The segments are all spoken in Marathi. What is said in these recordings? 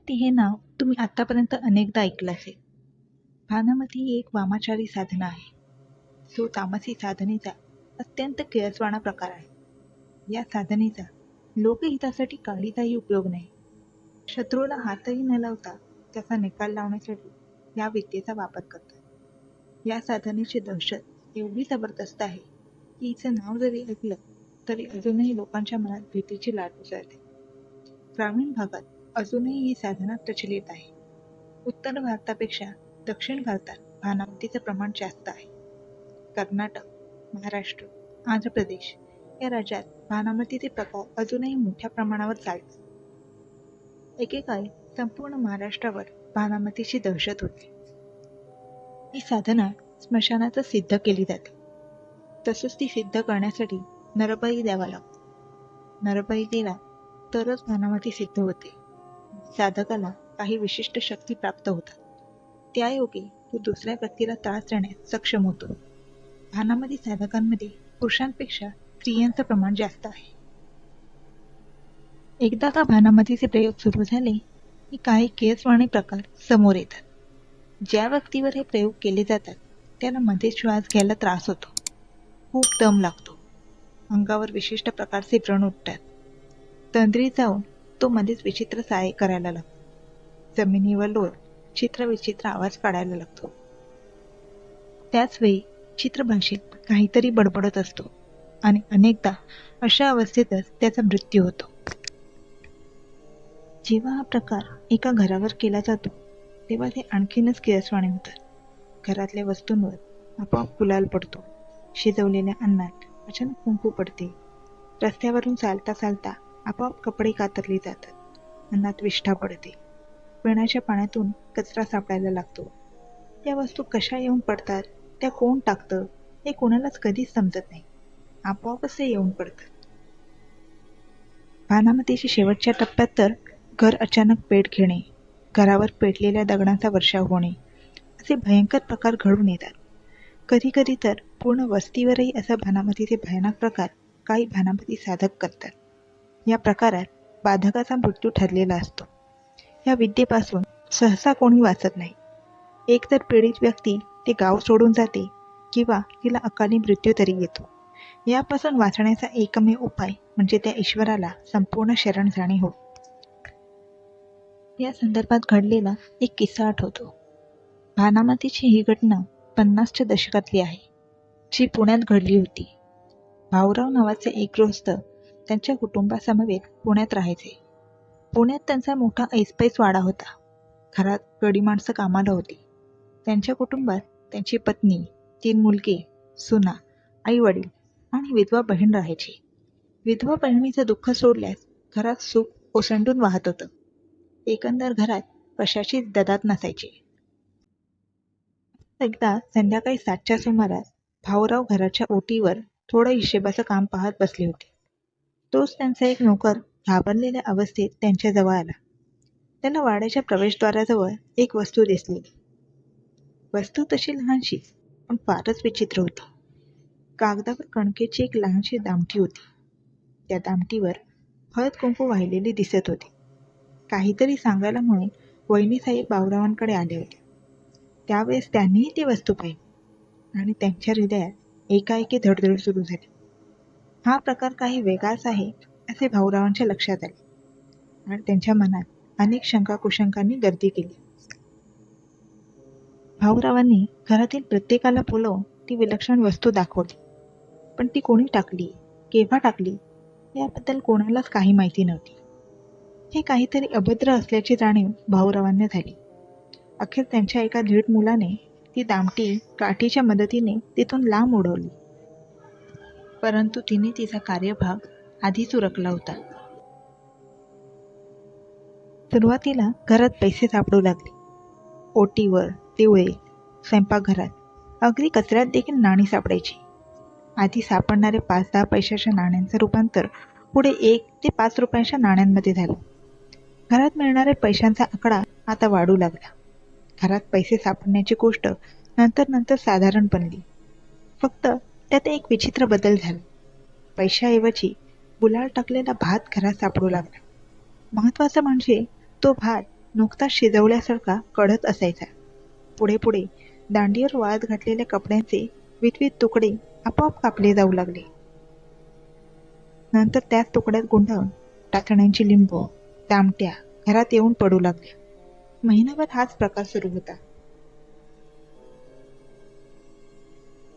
भानामती हे नाव तुम्ही आतापर्यंत अनेकदा ऐकलं असेल. भानामती ही एक वामाचारी साधना आहे. जो तामसी साधनेचा अत्यंत किळसवाणा प्रकार आहे. या साधनेचा लोकहितासाठी काहीही उपयोग नाही. शत्रूला हातही न लावता त्याचा निकाल लावण्यासाठी या विद्येचा वापर करतात. या साधनेची दहशत एवढी जबरदस्त आहे की हिचं नाव जरी ऐकलं तरी अजूनही लोकांच्या मनात भीतीची लाट उसळते. ग्रामीण भागात अजूनही ही साधना प्रचलित आहे. उत्तर भारतापेक्षा दक्षिण भारतात भानामतीचं प्रमाण जास्त आहे. कर्नाटक, महाराष्ट्र, आंध्र प्रदेश या राज्यात भानामतीचे प्रकार अजूनही मोठ्या प्रमाणावर चालतात. एकेकाळी संपूर्ण महाराष्ट्रावर भानामतीची दहशत होती. ही साधना स्मशानातच सिद्ध केली जाते. तसंच ती सिद्ध करण्यासाठी नरबळी द्यावा लागतो. नरबळी दिला तरच भानामती सिद्ध होते. साधकाला काही विशिष्ट शक्ती प्राप्त होतात. त्यायोगे तो दुसऱ्या व्यक्तीला त्रास देण्यास सक्षम होतो. भानामती साधकांमध्ये पुरुषांपेक्षा स्त्रियांचं प्रमाण जास्त आहे. एकदा का भानामतीचे प्रयोग सुरू झाले की काही केसवाणी प्रकार समोर येतात. ज्या व्यक्तीवर हे प्रयोग केले जातात त्याला मध्येच श्वास घ्यायला त्रास होतो. खूप दम लागतो. अंगावर विशिष्ट प्रकारचे व्रण उठतात. तंद्रीत जाऊन तो मध्येच विचित्र साये करायला लागतो. जमिनीवर लोळ चित्रविचित्र आवाज काढायला लागतो. त्याचवेळी चित्रभाषेत काहीतरी बडबडत असतो आणि अनेकदा अशा अवस्थेतच त्याचा मृत्यू होतो. जेव्हा हा प्रकार एका घरावर केला जातो तेव्हा ते आणखीनच किळसवाणे होतात. घरातल्या वस्तूंवर आपोआप गुलाल पडतो. शिजवलेल्या अन्नात अचानक कुंकू पडते. रस्त्यावरून चालता चालता आपोआप कपडे कातरले जातात. अन्नात विष्ठा पडते. पिण्याच्या पाण्यातून कचरा सापडायला लागतो. त्या वस्तू कशा येऊन पडतात, त्या कोण टाकतं हे कोणालाच कधीच समजत नाही. आपोआपच ते येऊन पडतात. भानामतीच्या शेवटच्या टप्प्यात तर घर अचानक पेट घेणे, घरावर पेटलेल्या दगडांचा वर्षाव होणे असे भयंकर प्रकार घडून येतात. कधी कधी तर पूर्ण वस्तीवरही असा भानामतीचे भयानक प्रकार काही भानामती साधक करतात. या प्रकारात बाधकाचा मृत्यू ठरलेला असतो. या विद्येपासून सहसा कोणी वाचत नाही. एकतर पीडित व्यक्ती ते गाव सोडून जाते किंवा तिला अकाली मृत्यू तरी येतो. यापासून वाचण्याचा एकमेव उपाय म्हणजे त्या ईश्वराला संपूर्ण शरण जाणे हो. या संदर्भात घडलेला एक किस्सा आठवतो. भानामतीची ही घटना 50च्या दशकातली आहे, जी पुण्यात घडली होती. भाऊराव नावाचे एक गृहस्थ त्यांच्या कुटुंबासमवेत पुण्यात राहायचे. पुण्यात त्यांचा मोठा ऐसपैस वाडा होता. घरात गडी माणसं कामाला होती. त्यांच्या कुटुंबात त्यांची पत्नी, 3 मुलगे, सुना, आई वडील आणि विधवा बहीण राहायची. विधवा बहिणीचं दुःख सोडल्यास घरात सुख ओसंडून वाहत होतं. एकंदर घरात कशाचीच ददात नसायची. एकदा संध्याकाळी 7च्या सुमारास भाऊराव घराच्या ओटीवर थोडं हिशेबाचं काम पाहत बसले होते. तोच त्यांचा एक नोकर घाबरलेल्या अवस्थेत त्यांच्याजवळ आला. त्याला वाड्याच्या प्रवेशद्वाराजवळ एक वस्तू दिसली. वस्तू तशी लहानशीच पण फारच विचित्र होती. कागदावर कणकेची एक लहानशी दामटी होती. त्या दामटीवर हळद कुंकू वाहिलेली दिसत होती. काहीतरी सांगायला म्हणून वहिनीसाहेब भाऊरावांकडे आले होते. त्यावेळेस त्यांनीही ती वस्तू पाहिली आणि त्यांच्या हृदयात एकाएकी धडधड सुरू झाली. हा प्रकार काही वेगळाच आहे असे भाऊरावांच्या लक्षात आले आणि त्यांच्या मनात अनेक शंका कुशंकांनी गर्दी केली. भाऊरावांनी घरातील प्रत्येकाला बोलवून ती विलक्षण वस्तू दाखवली. पण ती कोणी टाकली, केव्हा टाकली याबद्दल कोणालाच काही माहिती नव्हती. हे काहीतरी अभद्र असल्याची जाणीव भाऊरावांना झाली. अखेर त्यांच्या एका धीट मुलाने ती दामटी काठीच्या मदतीने तिथून लांब उडवली. परंतु तिने तिचा कार्यभाग आधीच उरकला होता. सुरुवातीला घरात पैसे सापडू लागले. ओटीवर, दिवळे, स्वयंपाकघरात अगदी कचऱ्यात देखील नाणी सापडायची. आधी सापडणारे 5-10 पैशाच्या नाण्यांचं रूपांतर पुढे 1 ते 5 रुपयांच्या नाण्यांमध्ये झालं. घरात मिळणाऱ्या पैशांचा आकडा आता वाढू लागला. घरात पैसे सापडण्याची गोष्ट नंतर साधारण बनली. फक्त त्यात एक विचित्र बदल झाला. पैशाऐवजी गुलाल टाकलेला भात घरात सापडू लागला. महत्त्वाचं म्हणजे तो भात नुकताच शिजवल्यासारखा कडक असायचा. पुढे पुढे दांडीवर वाळत घातलेल्या कपड्यांचे विटविट तुकडे आपोआप कापले जाऊ लागले. नंतर त्याच तुकड्यात गुंडाळून टाचण्यांची लिंबू, दामट्या घरात येऊन पडू लागल्या. महिनाभर हाच प्रकार सुरू होता.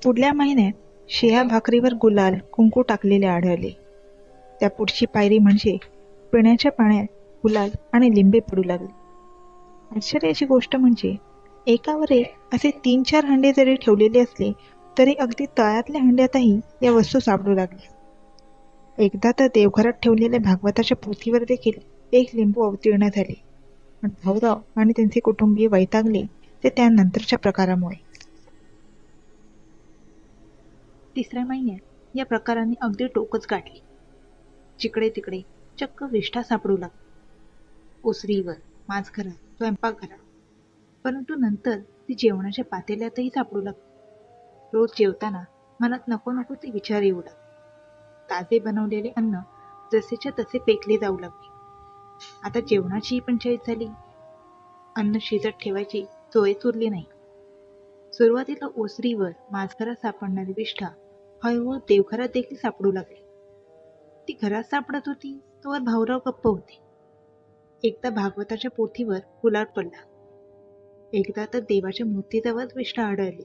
पुढल्या महिन्यात शिळ्या भाकरीवर गुलाल, कुंकू टाकलेले आढळले. त्या पुढची पायरी म्हणजे पिण्याच्या पाण्यात गुलाल आणि लिंबे पडू लागले. आश्चर्याची गोष्ट म्हणजे एकावर एक असे 3-4 हंडे जरी ठेवलेले असले तरी अगदी तळ्यातल्या हंड्यातही या वस्तू सापडू लागल्या. एकदा तर देवघरात ठेवलेल्या भागवताच्या पोथीवर देखील एक लिंबू अवतीर्ण झाले. पण भाऊराव आणि त्यांचे कुटुंबीय वैतागले ते त्यानंतरच्या प्रकारामुळे. 3ऱ्या महिन्यात या प्रकाराने अगदी टोकच गाठली. जिकडे तिकडे चक्क विष्ठा सापडू लागली. ओसरीवर, माझघरात, स्वयंपाकघरात. परंतु नंतर ती जेवणाच्या पातेल्यातही सापडू लागली. रोज जेवताना मनात नको नको ते विचार येऊ लागले. ताजे बनवलेले अन्न जसेच्या तसे फेकले जाऊ लागले. आता जेवणाचीही पंचायत झाली. अन्न शिजत ठेवायची सोयच उरली नाही. सुरुवातीला ओसरीवर, माझघरात सापडणारी विष्ठा हळूहळू देवघरात देखील सापडू लागली. ती घरात सापडत होती तोवर भाऊराव गप्प होते. एकदा भागवताच्या पोथीवर गुलाल पडला. एकदा तर देवाच्या मूर्तीजवळच विष्ठा आढळली.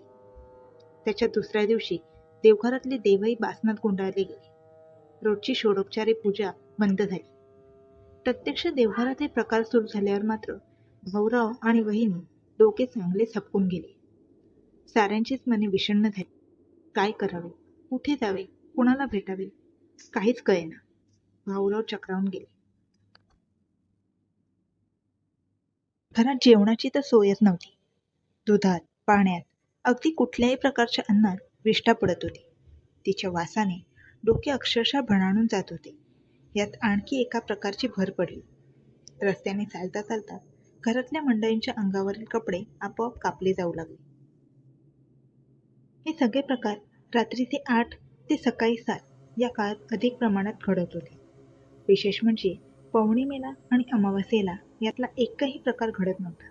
त्याच्या दुसऱ्या दिवशी देवघरातले देवही बासनात गुंडाळले गेले. रोजची षोडोपचारी पूजा बंद झाली. प्रत्यक्ष देवघरात हे प्रकार सुरू झाल्यावर मात्र भाऊराव आणि वहिनी डोके चांगले सपकून गेले. साऱ्यांचीच मने विषण्ण झाली. काय करावे, कुठे जावे, कुणाला भेटावे, काहीच कळेना. भाऊराव चक्रावून गेले. घरात जेवणाची तर सोयच नव्हती. दुधात, पाण्यात, अगदी कुठल्याही प्रकारच्या अन्नात विष्ठा पडत होती. तिच्या वासाने डोके अक्षरशः भणाणून जात होते. यात आणखी एका प्रकारची भर पडली. रस्त्याने चालता चालता घरातल्या मंडळींच्या अंगावरील कपडे आपोआप कापले जाऊ लागले. हे सगळे प्रकार रात्रीचे 8 ते सकाळी 7 या काळात अधिक प्रमाणात घडत होते. विशेष म्हणजे पौर्णिमेला आणि अमावास्येला यातला एकही प्रकार घडत नव्हता.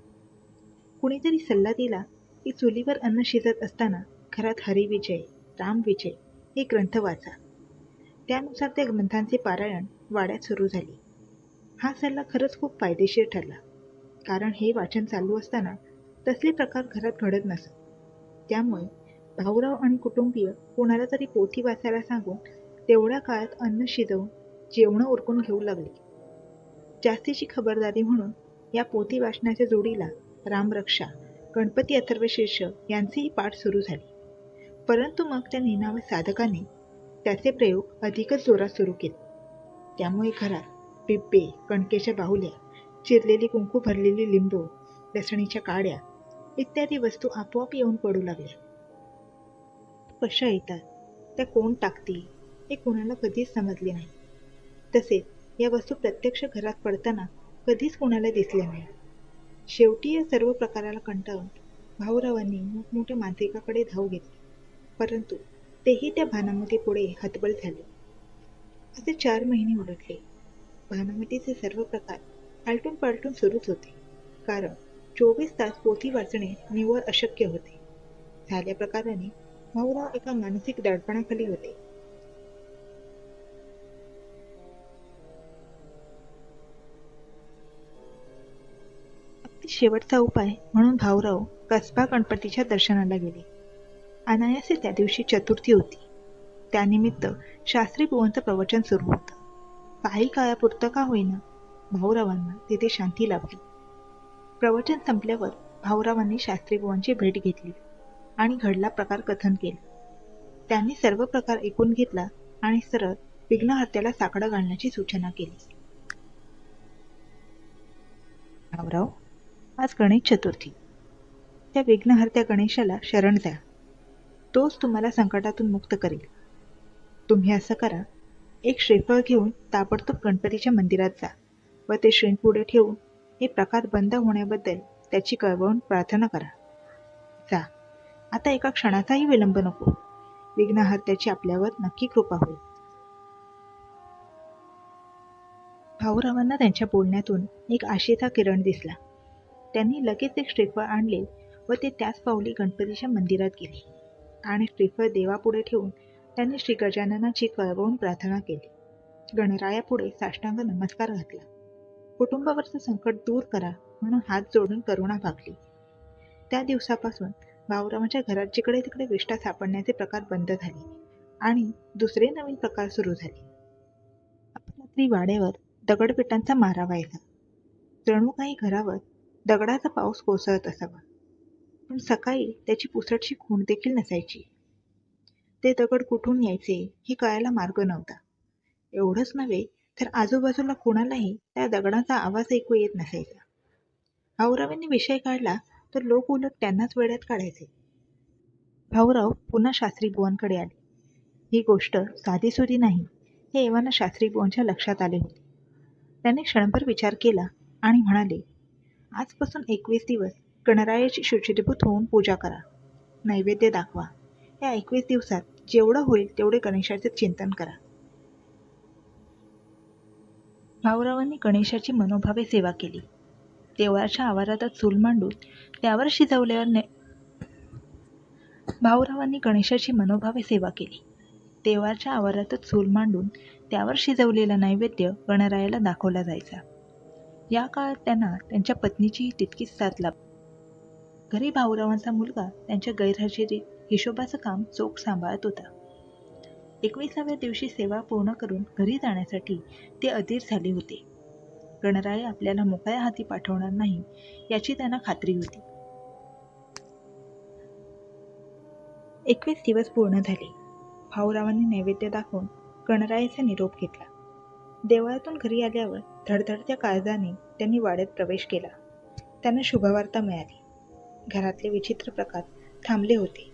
कुणीतरी सल्ला दिला की चुलीवर अन्न शिजत असताना घरात हरिविजय, रामविजय हे ग्रंथ वाचा. त्यानुसार त्या ग्रंथांचे पारायण वाड्यात सुरू झाले. हा सल्ला खरंच खूप फायदेशीर ठरला. कारण हे वाचन चालू असताना तसले प्रकार घरात घडत नसत. त्यामुळे भाऊराव आणि कुटुंबीय कोणाला तरी पोथी वाचायला सांगून तेवढ्या काळात अन्न शिजवून जेवणं उरकून घेऊ लागले. जास्तीची खबरदारी म्हणून या पोथी वाचनाच्या जोडीला रामरक्षा, गणपती अथर्वशीर्ष यांचेही पाठ सुरू झाले. परंतु मग त्या निनाव साधकाने त्याचे प्रयोग अधिकच जोरात सुरू केले. त्यामुळे घरात बिब्बे, कणकेच्या बाहुल्या, चिरलेली कुंकू भरलेली लिंबू, लसणीच्या काड्या इत्यादी वस्तू आपोआप येऊन पडू लागल्या. कशा येतात, त्या कोण टाकतील हे कोणाला कधीच समजले नाही. तसेच या वस्तू प्रत्यक्ष घरात पडताना कधीच कोणाला दिसल्या नाही. शेवटी या सर्व प्रकाराला कंटाळून भाऊरावांनी मोठमोठ्या मांत्रिकाकडे धाव घेतली. परंतु तेही त्या भानामती पुढे हतबल झाले. असे 4 महिने उलटले. भानामतीचे सर्व प्रकार आलटून पालटून सुरूच होते. कारण 24 तास पोथी वाचणे निव्वळ अशक्य होते. झाल्या प्रकाराने भाऊराव एका मानसिक दडपणाखाली होते. अगदी शेवटचा उपाय म्हणून भाऊराव कसबा गणपतीच्या दर्शनाला गेले. अनायासे त्या दिवशी चतुर्थी होती. त्यानिमित्त शास्त्री बुवांचं प्रवचन सुरू होतं. काही काळापुरतं का होईना भाऊरावांना तिथे शांती लाभली. प्रवचन संपल्यावर भाऊरावांनी शास्त्री बुवांची भेट घेतली आणि घडला प्रकार कथन केला. त्यांनी सर्व प्रकार ऐकून घेतला आणि सरळ विघ्नहर्त्याला साकडं घालण्याची सूचना केली. भाऊराव, आज गणेश चतुर्थी. त्या विघ्नहर्त्या गणेशाला शरण द्या. तोच तुम्हाला संकटातून मुक्त करेल. तुम्ही असं करा, एक श्रीफळ घेऊन ताबडतोब गणपतीच्या मंदिरात जा व ते श्रींग पुढे ठेवून हे प्रकार बंद होण्याबद्दल त्याची कळवळून प्रार्थना करा. जा, आता एका क्षणाचाही विलंब नको. विघ्नहर्त्याची आपल्यावर नक्की कृपा होईल. भाऊरावांना त्यांच्या बोलण्यातून एक आशेचा किरण दिसला. त्यांनी लगेच एक श्रीफळ आणले व ते त्याच पावली गणपतीच्या मंदिरात गेले आणि श्रीफळ देवापुढे ठेवून त्यांनी श्री गजाननाची कळवळून प्रार्थना केली. गणरायापुढे साष्टांग नमस्कार घातला. कुटुंबावरचं संकट दूर करा म्हणून हात जोडून करुणा भागली. त्या दिवसापासून भाऊरावांच्या घरात जिकडे तिकडे विष्ठा सापडण्याचे प्रकार बंद झाले आणि दुसरे नवीन प्रकार सुरू झाले. अपरात्री वाड्यावर दगडविटांचा मारा व्हायचा. जणू काही घरावर दगडाचा पाऊस कोसळत असावा. पण सकाळी त्याची पुसटशी खूण देखील नसायची. ते दगड कुठून यायचे हे कळायला मार्ग नव्हता. एवढंच नव्हे तर आजूबाजूला कोणालाही त्या दगडाचा आवाज ऐकू येत नसायचा. भाऊरावांनी विषय काढला तर लोक उलट त्यांनाच वेड्यात काढायचे. भाऊराव पुन्हा शास्त्री बुवांकडे आले. ही गोष्ट साधीसुधी नाही हे एव्हाना शास्त्री बुवांच्या लक्षात आले होते. त्याने क्षणभर विचार केला आणि म्हणाले, आजपासून 21 दिवस गणरायाची शुचिर्भूत होऊन पूजा करा, नैवेद्य दाखवा. या 21 दिवसात जेवढं होईल तेवढे गणेशाचे चिंतन करा. भाऊरावांनी गणेशाची मनोभावे सेवा केली. देवळाच्या आवारात चूल मांडून त्यावर शिजवल्यावर भाऊरावांनी गणेशाची मनोभावे सेवा केली. देवळाच्या आवारातच चूल मांडून त्यावर शिजवलेला नैवेद्य गणरायाला दाखवला जायचा. या काळात त्यांना त्यांच्या पत्नीचीही तितकीच साथ लाभली. घरी भाऊरावांचा मुलगा त्यांच्या गैरहजेरीत हिशोबाचं काम चोख सांभाळत होता. 21व्या दिवशी सेवा पूर्ण करून घरी जाण्यासाठी ते अधीर झाले होते. गणराय आपल्याला मोकळ्या हाती पाठवणार नाही याची त्यांना खात्री होती. 21 दिवस पूर्ण झाले. भाऊरावांनी नैवेद्य दाखवून गणरायाचा निरोप घेतला. देवळातून घरी आल्यावर धडधडत्या काळजाने त्यांनी वाड्यात प्रवेश केला. त्यांना शुभवार्ता मिळाली. घरातले विचित्र प्रकार थांबले होते.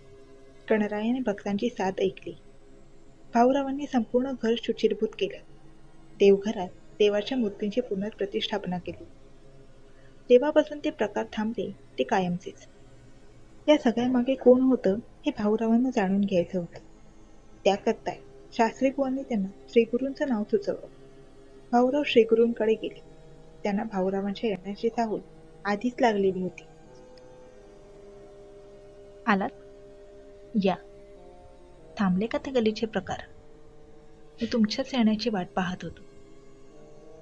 गणरायाने भक्तांची साथ ऐकली. भाऊरावांनी संपूर्ण घर शुचिर्भूत केलं. देवघरात देवाच्या मूर्तींची पुनर्प्रतिष्ठापना केली. तेव्हापासून ते प्रकार थांबले ते कायमचेच. या सगळ्यामागे कोण होतं हे भाऊरावांना जाणून घ्यायचं होतं. त्याकरता शास्त्री बुवांनी त्यांना श्रीगुरूंचं नाव सुचवलं. भाऊराव श्रीगुरूंकडे गेले. त्यांना भाऊरावांच्या येण्याची चाहूल आधीच लागलेली होती. आलात? या. थांबले का ते गलीचे प्रकार? मी तुमच्याच येण्याची वाट पाहत होतो.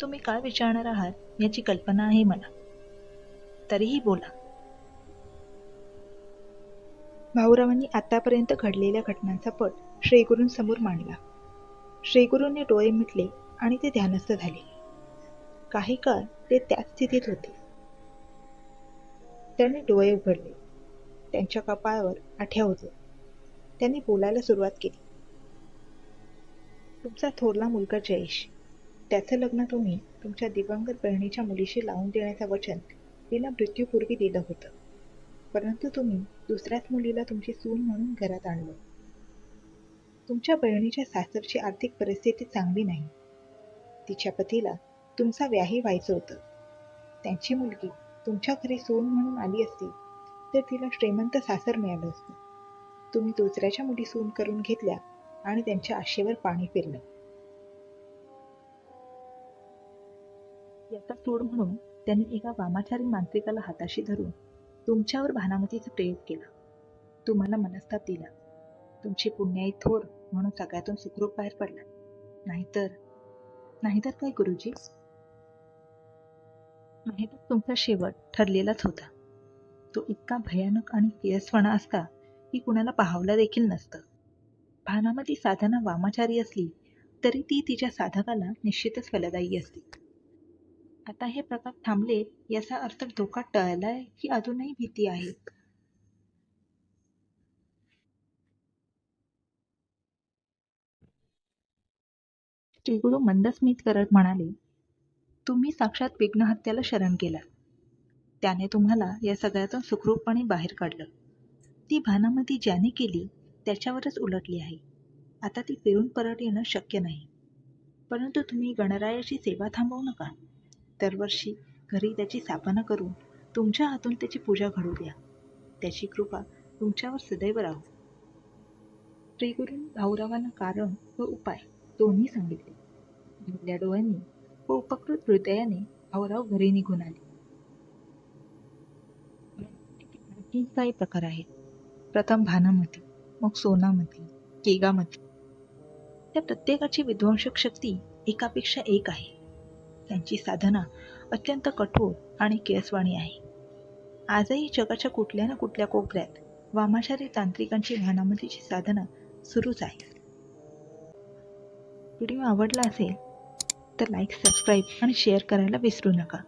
तुम्ही काय विचारणार आहात याची कल्पना आहे मला. तरीही बोला. भाऊरावांनी आतापर्यंत घडलेल्या घटनांचा पट श्रीगुरूंसमोर मांडला. श्रीगुरूंनी डोळे मिटले आणि ते ध्यानस्थ झाले. काही काळ ते त्याच स्थितीत होते. त्यांनी डोळे उघडले. त्यांच्या कपाळावर आठ्या होत्या. त्यांनी बोलायला सुरुवात केली. तुमचा थोरला मुलगा जयेश, त्याचं लग्न तुम्ही तुमच्या दिवंगत बहिणीच्या मुलीशी लावून देण्याचं वचन तिला मृत्यूपूर्वी दिलं होतं. परंतु तुम्ही दुसऱ्याच मुलीला तुमची सून म्हणून घरात आणलं. तुमच्या बहिणीच्या सासरची आर्थिक परिस्थिती चांगली नाही. तिच्या पतीला तुमचा व्याही व्हायचं होतं. त्यांची मुलगी तुमच्या घरी सून म्हणून आली असती तर तिला श्रीमंत सासर मिळालं असतं. तुम्ही दुसऱ्याच्या मुली सून करून घेतल्या आणि त्यांच्या आशेवर पाणी फिरलं. याचा तोड म्हणून त्यांनी एका वामाचारी मांत्रिकाला हाताशी धरून तुमच्यावर भानामतीचा प्रयोग केला. तुम्हाला मनस्ताप दिला. तुमची पुण्याई थोर म्हणून सगळ्यातून सुखरूप बाहेर पडला. नाहीतर काय गुरुजी? नाहीतर तुमचा शेवट ठरलेलाच होता. तो इतका भयानक आणि किळसवाणा असता की कुणाला पाहावला देखील नसतं. भानामती साधना वामाचारी असली तरी ती तिच्या साधकाला निश्चितच फलदायी असते. आता हे प्रकार थांबले याचा अर्थ धोका टळलाय की अजूनही भीती आहे? श्रीगुरु मंदस्मित करत म्हणाले, तुम्ही साक्षात विघ्नहत्याला शरण गेला. त्याने तुम्हाला या सगळ्यातून सुखरूपपणे बाहेर काढलं. ती भानामती ज्याने केली त्याच्यावरच उलटली आहे. आता ती फिरून परत येणं शक्य नाही. परंतु तुम्ही गणरायाची सेवा थांबवू नका. दरवर्षी घरी त्याची स्थापना करून तुमच्या हातून त्याची पूजा घडू द्या. त्याची कृपा तुमच्यावर सदैव राहू. श्रीगुरूंनी भाऊरावांना कारण व उपाय दोन्ही सांगितले. भरल्या डोळ्यांनी व उपकृत हृदयाने भाऊराव घरी निघून आले. हे काही प्रकार आहेत. प्रथम भानामती, मग सोनामती, केगामती. त्या प्रत्येकाची विध्वंसक शक्ती एकापेक्षा एक आहे. त्यांची साधना अत्यंत कठोर आणि केयसवाणी आहे. आजही जगाच्या कुठल्या ना कुठल्या कोपऱ्यात वामाचारी तांत्रिकांची भानामतीची साधना सुरूच आहे. व्हिडिओ आवडला असेल तर लाईक, सबस्क्राईब आणि शेअर करायला विसरू नका.